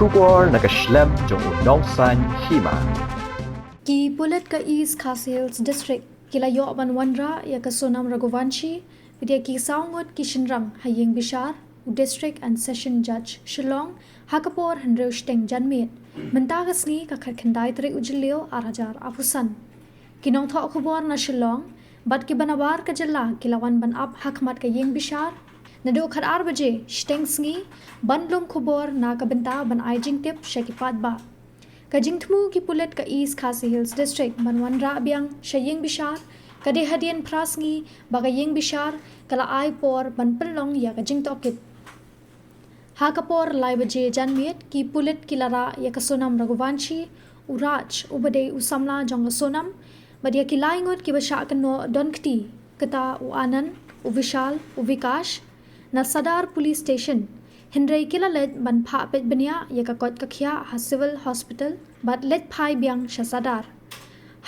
Shubor nakaslem jong unongsan Hima. Ki Pulit ka East Khas Hills District kila yo ban wanra ya ka Sonam Raghuvanshi vidya ki saungot ki Shinrang Ïingbishar District and Session Judge Shillong hakapor handreu steng janmet mentagas ni ka khandai tre ujilio arajar apusan kinong tho khubor na Shillong bat ki banabar ka jalla kilawan ban up hakmat ka Ïingbishar nado khar 8 baje steng sngi banlum khubor na ka benta ban aijing tip shakipat ba Kajingtmu ki Pulit ka East Khas Hills District manwanra biang sya Ïingbishar kade hadian prasngi baga Ïingbishar kala ai por ban pelong ya kajing tokit hakapor lai baje janmiet ki Pulit kilara ya ka Sonam Raghuvanshi uraj ubade usamla jong ka Sonam badia ki laingot ki basha kano donkti kata u Anand u Vishal u Vikash na Sadar Police Station Hindray kila led ban pha pet bania ya ka kot kakhya ha civil hospital bat let phai biang shasadar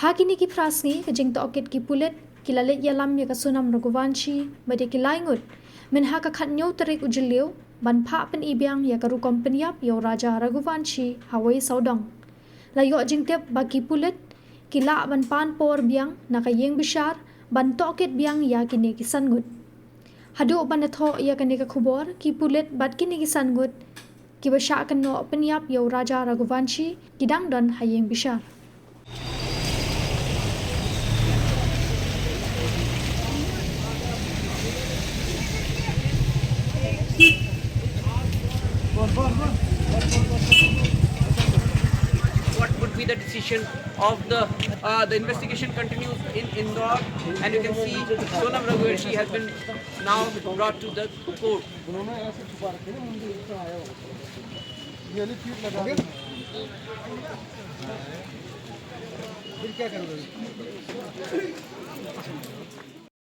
hakini ki prasngi ka jing to okit ki Pulit kila let Ïalam ya ka Sonam Raghuvanshi bade ki laingut men ha ka khat nyau tarik ujilio ban pha pen ibiang ya ka ru kompanyap yo raja Raghuvanshi hawai saudong la yo jing tep ba ki Pulit kila ban pan por biang na ka Ïingbishar ban to okit biang ya kini ki sangut Hadu banatho ia kani ka khubor ki Pulit bat kini kisan gut ki basha kan no penyap yo raja Raghuvanshi kidang don Ïingbishar What would be the decision of the investigation continues in Indore, and you can see Sonam Raghuvanshi has been now brought to the court.